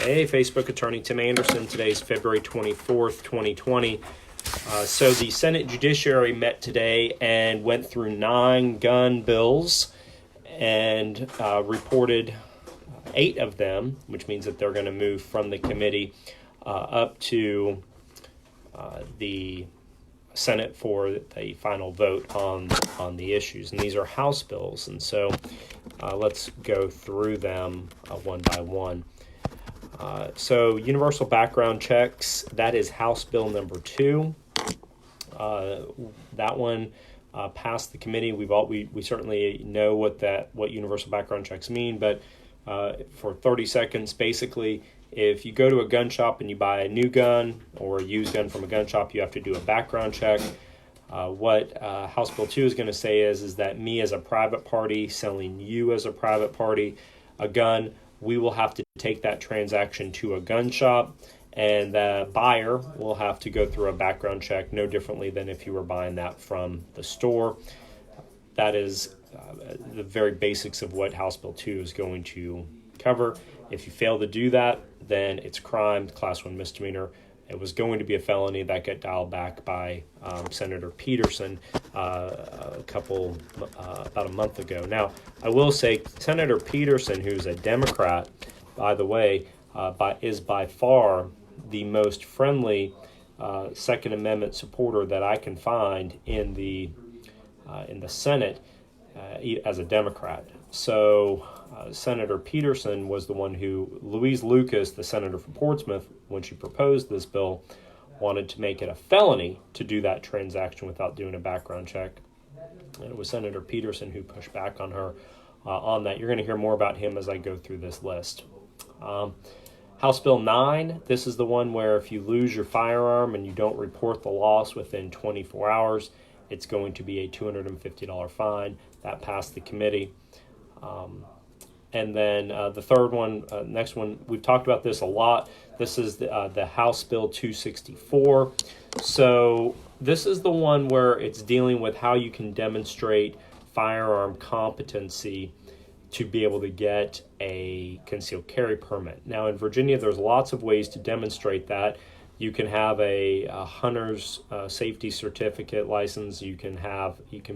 Hey, Facebook attorney Tim Anderson. Today's February 24th, 2020. So the Senate Judiciary met today and went through 9 gun bills and reported 8 of them, which means that they're going to move from the committee up to the Senate for the final vote on the issues. And these are House bills. And so let's go through them one by one. So universal background checks, that is House Bill number 2. That one passed the committee. We certainly know what universal background checks mean, but for 30 seconds, basically, if you go to a gun shop and you buy a new gun or a used gun from a gun shop, you have to do a background check. What House Bill 2 is going to say is that me as a private party selling you as a private party a gun, we will have to take that transaction to a gun shop, and the buyer will have to go through a background check no differently than if you were buying that from the store. That is the very basics of what House Bill 2 is going to cover. If you fail to do that, then it's crime, class 1 misdemeanor. It was going to be a felony. That got dialed back by Senator Peterson about a month ago. Now, I will say Senator Peterson, who's a Democrat, by the way, is by far the most friendly Second Amendment supporter that I can find in the Senate as a Democrat. So Senator Peterson was the one who, Louise Lucas, the senator from Portsmouth, when she proposed this bill, wanted to make it a felony to do that transaction without doing a background check. And it was Senator Peterson who pushed back on her on that. You're going to hear more about him as I go through this list. House Bill 9, this is the one where if you lose your firearm and you don't report the loss within 24 hours, it's going to be a $250 fine. That passed the committee. And then the third one, next one, we've talked about this a lot. This is the House Bill 264. So this is the one where it's dealing with how you can demonstrate firearm competency to be able to get a concealed carry permit. Now in Virginia, there's lots of ways to demonstrate that. You can have a hunter's safety certificate license. You can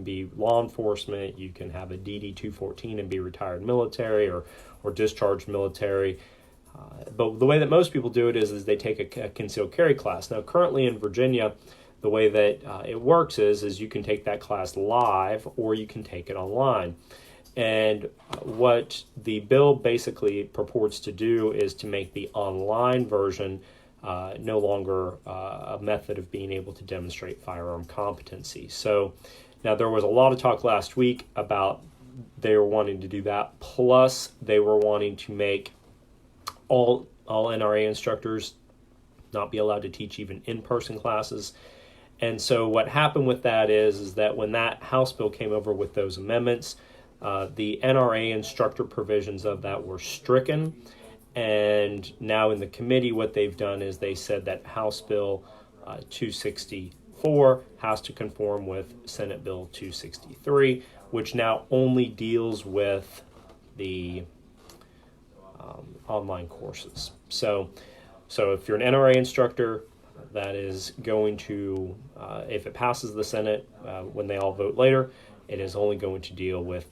be law enforcement. You can have a DD 214 and be retired military or discharged military. But the way that most people do it is they take a concealed carry class. Now, currently in Virginia, the way that it works is you can take that class live or you can take it online. And what the bill basically purports to do is to make the online version no longer a method of being able to demonstrate firearm competency. So now there was a lot of talk last week about they were wanting to do that. Plus they were wanting to make all NRA instructors not be allowed to teach even in-person classes. And so what happened with that is that when that House bill came over with those amendments, the NRA instructor provisions of that were stricken. And now in the committee, what they've done is they said that House Bill 264 has to conform with Senate Bill 263, which now only deals with the online courses. So if you're an NRA instructor, that is going to, if it passes the Senate when they all vote later, it is only going to deal with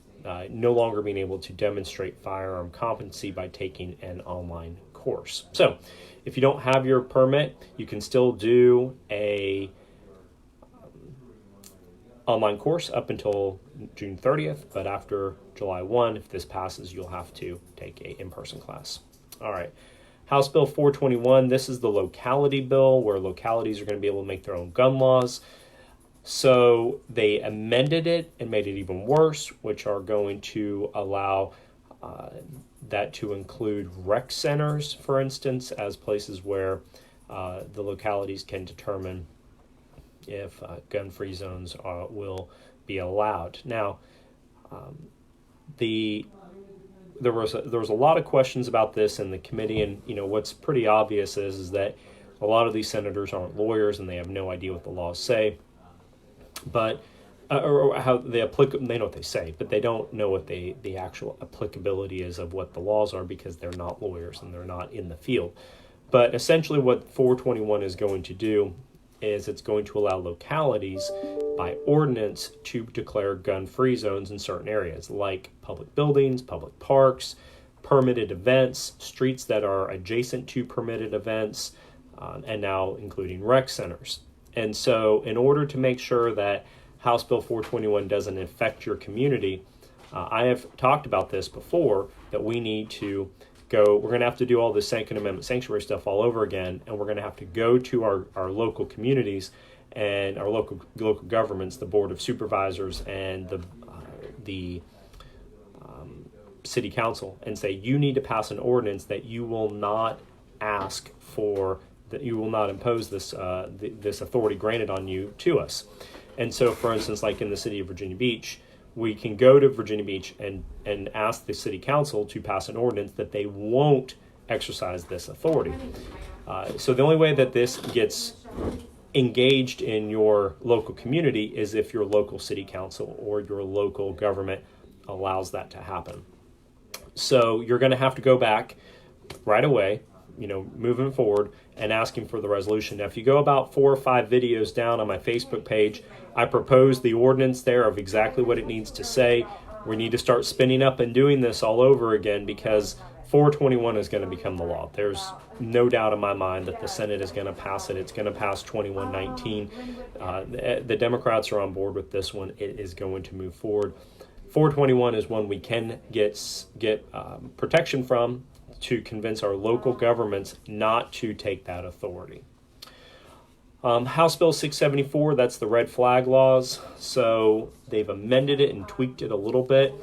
no longer being able to demonstrate firearm competency by taking an online course. So if you don't have your permit, you can still do a online course up until June 30th, but after July 1, if this passes, you'll have to take a in-person class. All right. House Bill 421, this is the locality bill where localities are going to be able to make their own gun laws. So they amended it and made it even worse, which are going to allow that to include rec centers, for instance, as places where the localities can determine if gun-free zones will be allowed. Now, there was a lot of questions about this in the committee, and what's pretty obvious is that a lot of these senators aren't lawyers and they have no idea what the laws say. But or how they they know what they say, but they don't know what the actual applicability is of what the laws are because they're not lawyers and they're not in the field. But essentially what 421 is going to do is it's going to allow localities by ordinance to declare gun-free zones in certain areas like public buildings, public parks, permitted events, streets that are adjacent to permitted events, and now including rec centers. And so in order to make sure that House Bill 421 doesn't affect your community, I have talked about this before, that we need to we're going to have to do all this Second Amendment sanctuary stuff all over again, and we're going to have to go to our local communities and our local governments, the Board of Supervisors and the City Council, and say, you need to pass an ordinance that you will not ask for, that you will not impose this this authority granted on you to us. And so, for instance, like in the city of Virginia Beach, we can go to Virginia Beach and ask the city council to pass an ordinance that they won't exercise this authority. So the only way that this gets engaged in your local community is if your local city council or your local government allows that to happen. So you're going to have to go back right away, moving forward, and asking for the resolution. Now, if you go about 4 or 5 videos down on my Facebook page, I propose the ordinance there of exactly what it needs to say. We need to start spinning up and doing this all over again because 421 is going to become the law. There's no doubt in my mind that the Senate is going to pass it. It's going to pass 2119. The Democrats are on board with this one. It is going to move forward. 421 is one we can get protection from to convince our local governments not to take that authority. House Bill 674, that's the red flag laws. So they've amended it and tweaked it a little bit,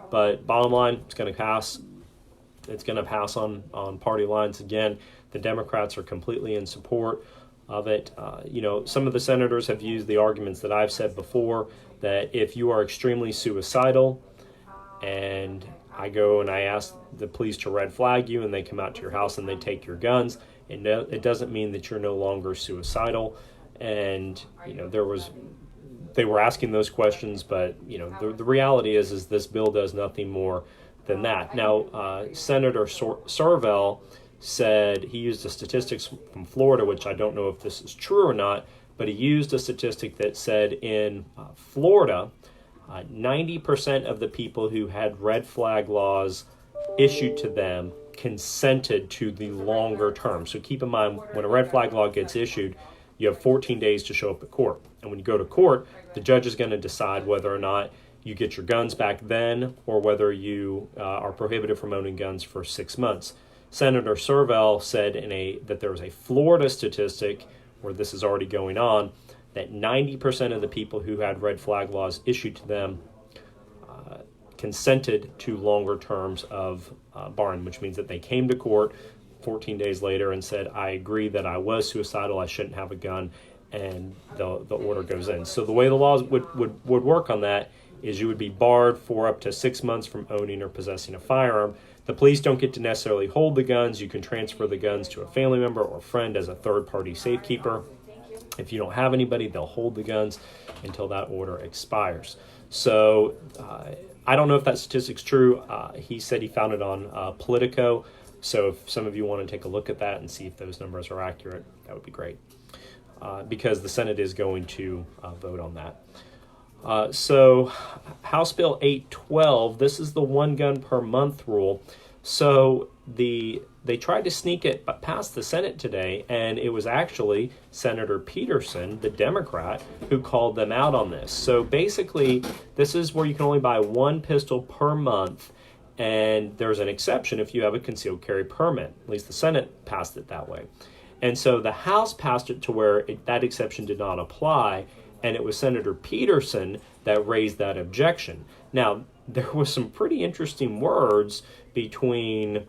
but bottom line, it's going to pass. It's going to pass on party lines again. The Democrats are completely in support of it. Some of the senators have used the arguments that I've said before, that if you are extremely suicidal and I go and I ask the police to red flag you and they come out to your house and they take your guns, it doesn't mean that you're no longer suicidal. And, they were asking those questions, but, the reality is this bill does nothing more than that. Now, Senator Sorvell said he used a statistics from Florida, which I don't know if this is true or not, but he used a statistic that said in Florida, 90% of the people who had red flag laws issued to them consented to the longer term. So keep in mind, when a red flag law gets issued, you have 14 days to show up at court. And when you go to court, the judge is going to decide whether or not you get your guns back then or whether you are prohibited from owning guns for 6 months. Senator Sorvell said that there was a Florida statistic where this is already going on, that 90% of the people who had red flag laws issued to them consented to longer terms of barring, which means that they came to court 14 days later and said, I agree that I was suicidal, I shouldn't have a gun, and the order goes in. So the way the laws would work on that is you would be barred for up to 6 months from owning or possessing a firearm. The police don't get to necessarily hold the guns. You can transfer the guns to a family member or friend as a third-party safekeeper. If you don't have anybody, they'll hold the guns until that order expires. So I don't know if that statistic's true. He said he found it on Politico. So if some of you want to take a look at that and see if those numbers are accurate, that would be great. Because the Senate is going to vote on that. So House Bill 812, this is the 1 gun per month rule. So they tried to sneak it past the Senate today, and it was actually Senator Peterson, the Democrat, who called them out on this. So basically, this is where you can only buy 1 pistol per month, and there's an exception if you have a concealed carry permit. At least the Senate passed it that way. And so the House passed it to where that exception did not apply, and it was Senator Peterson that raised that objection. Now, there was some pretty interesting words between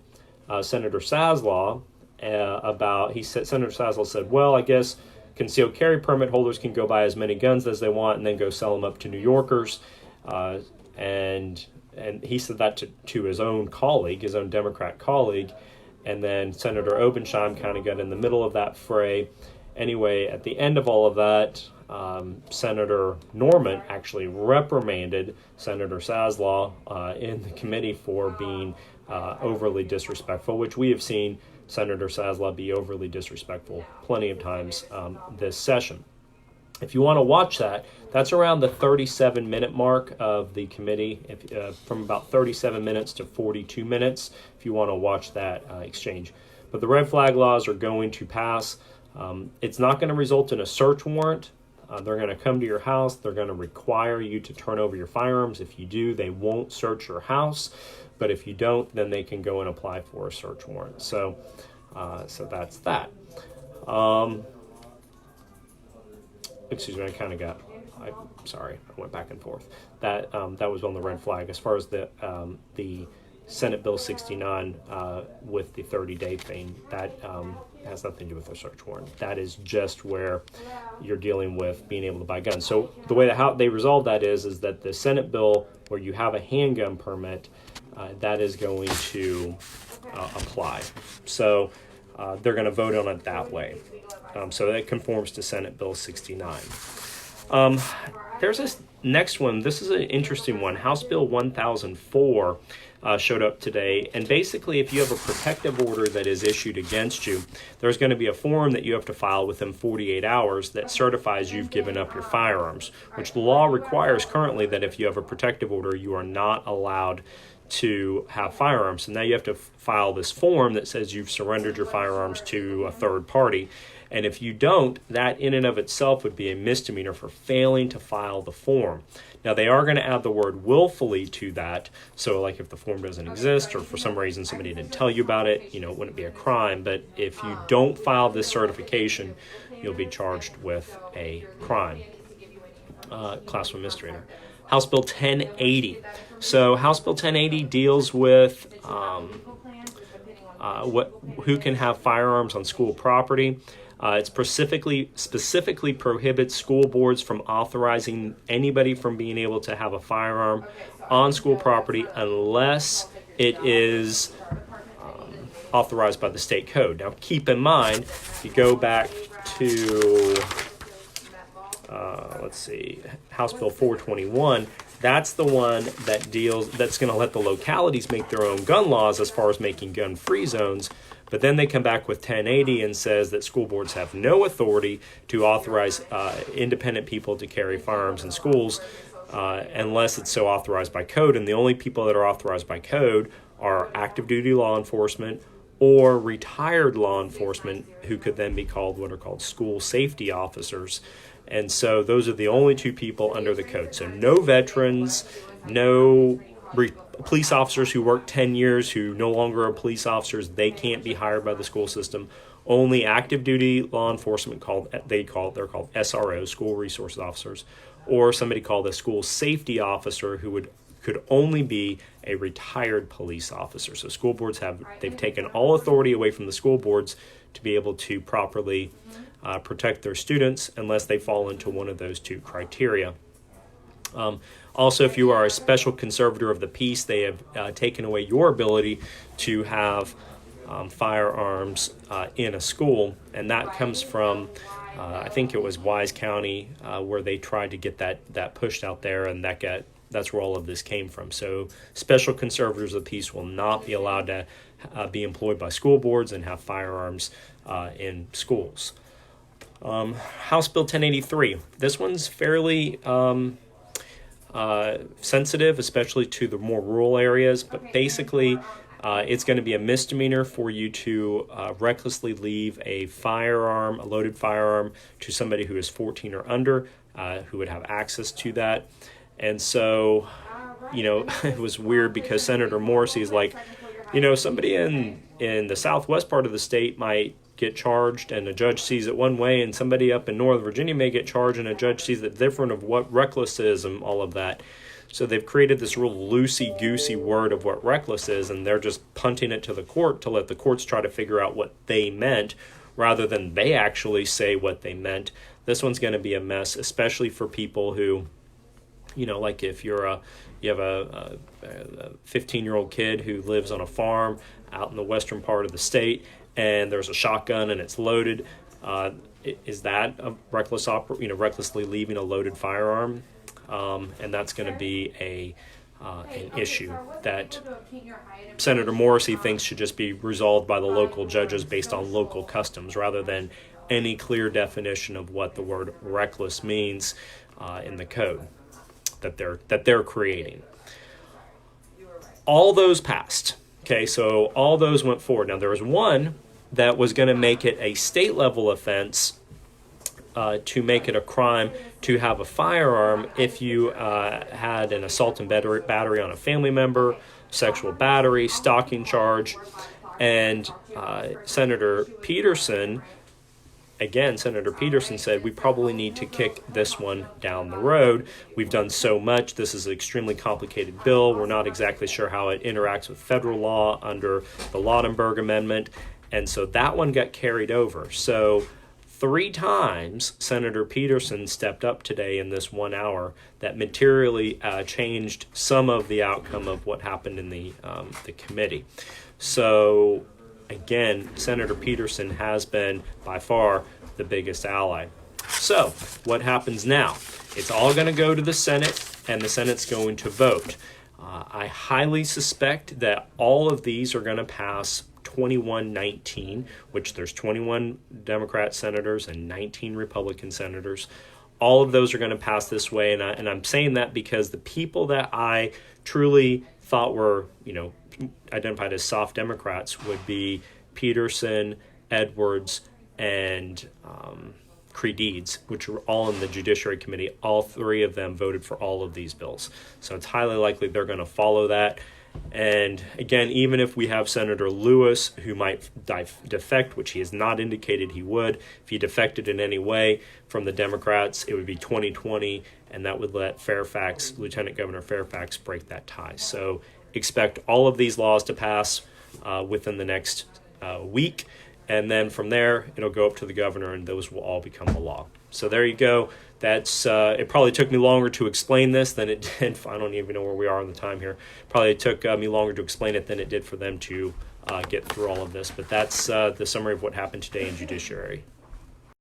Senator Saslaw Senator Saslaw said, well, I guess concealed carry permit holders can go buy as many guns as they want and then go sell them up to New Yorkers. And he said that to his own colleague, his own Democrat colleague. And then Senator Obensheim kind of got in the middle of that fray. Anyway, at the end of all of that, Senator Norman actually reprimanded Senator Saslaw in the committee for being overly disrespectful, which we have seen Senator Saslaw be overly disrespectful plenty of times this session. If you want to watch that, that's around the 37-minute mark of the committee, from about 37 minutes to 42 minutes, if you want to watch that exchange. But the red flag laws are going to pass. It's not going to result in a search warrant. They're going to come to your house. They're going to require you to turn over your firearms. If you do, they won't search your house. But if you don't, then they can go and apply for a search warrant. So that's that. Excuse me, I went back and forth. That was on the red flag. As far as the Senate Bill 69 with the 30-day thing, that has nothing to do with a search warrant. That is just where you're dealing with being able to buy guns. So the way that how they resolve that is that the Senate bill where you have a handgun permit, that is going to apply. So they're going to vote on it that way. So that conforms to Senate Bill 69. There's this next one. This is an interesting one. House Bill 1004 showed up today. And basically, if you have a protective order that is issued against you, there's going to be a form that you have to file within 48 hours that certifies you've given up your firearms, which the law requires currently that if you have a protective order, you are not allowed to have firearms. And now you have to file this form that says you've surrendered your firearms to a third party. And if you don't, that in and of itself would be a misdemeanor for failing to file the form. Now, they are going to add the word willfully to that. So, like if the form doesn't exist or for some reason somebody didn't tell you about it, it wouldn't be a crime. But if you don't file this certification, you'll be charged with a crime, class 1 misdemeanor. House Bill 1080. So, House Bill 1080 deals with who can have firearms on school property. It specifically prohibits school boards from authorizing anybody from being able to have a firearm on school property unless it is authorized by the state code. Now, keep in mind, if you go back to, House Bill 421, that's the one that's going to let the localities make their own gun laws as far as making gun-free zones. But then they come back with 1080 and says that school boards have no authority to authorize independent people to carry firearms in schools unless it's so authorized by code. And the only people that are authorized by code are active duty law enforcement or retired law enforcement who could then be called what are called school safety officers. And so those are the only two people under the code. So no veterans, no police officers who worked 10 years who no longer are police officers, they can't be hired by the school system. Only active duty law enforcement they're called SROs, school resource officers, or somebody called a school safety officer who could only be a retired police officer. So school boards they've taken all authority away from the school boards to be able to properly protect their students unless they fall into one of those two criteria. Also, if you are a special conservator of the peace, they have taken away your ability to have firearms in a school, and that comes from, I think it was Wise County, where they tried to get that pushed out there, and that's where all of this came from. So special conservators of the peace will not be allowed to be employed by school boards and have firearms in schools. House Bill 1083. This one's fairly sensitive, especially to the more rural areas, but basically it's going to be a misdemeanor for you to recklessly leave a loaded firearm to somebody who is 14 or under, who would have access to that. And so, it was weird because Senator Morrissey is like, somebody in the southwest part of the state might get charged and a judge sees it one way, and somebody up in Northern Virginia may get charged and a judge sees it different of what reckless is and all of that. So they've created this real loosey-goosey word of what reckless is, and they're just punting it to the court to let the courts try to figure out what they meant rather than they actually say what they meant. This one's going to be a mess, especially for people who, like if you have a 15-year-old kid who lives on a farm out in the western part of the state, and there's a shotgun and it's loaded, is that a recklessly leaving a loaded firearm? And that's going to be an issue that Senator Morrissey thinks should just be resolved by the local judges based on local customs rather than any clear definition of what the word reckless means in the code that they're creating. All those passed. Okay, so all those went forward. Now there was one that was going to make it a state level offense to make it a crime to have a firearm if you had an assault and battery on a family member, sexual battery, stalking charge, and Senator Peterson said we probably need to kick this one down the road. We've done so much. This is an extremely complicated bill. We're not exactly sure how it interacts with federal law under the Lautenberg Amendment. And so that one got carried over. So 3 times Senator Peterson stepped up today in this 1 hour that materially changed some of the outcome of what happened in the committee. So again, Senator Peterson has been by far the biggest ally. So what happens now? It's all going to go to the Senate, and the Senate's going to vote. I highly suspect that all of these are going to pass 21-19, which there's 21 Democrat senators and 19 Republican senators. All of those are going to pass this way, and I'm saying that because the people that I truly thought were, identified as soft Democrats would be Peterson, Edwards, and Creed, which are all in the Judiciary Committee. All 3 of them voted for all of these bills. So it's highly likely they're going to follow that. And again, even if we have Senator Lewis, who might defect, which he has not indicated he would, if he defected in any way from the Democrats, it would be 2020, and that would let Lieutenant Governor Fairfax break that tie. So expect all of these laws to pass within the next week, and then from there, it'll go up to the governor, and those will all become the law. So there you go. That's it probably took me longer to explain this than it did. I don't even know where we are on the time here. Probably took me longer to explain it than it did for them to get through all of this. But that's the summary of what happened today in Judiciary.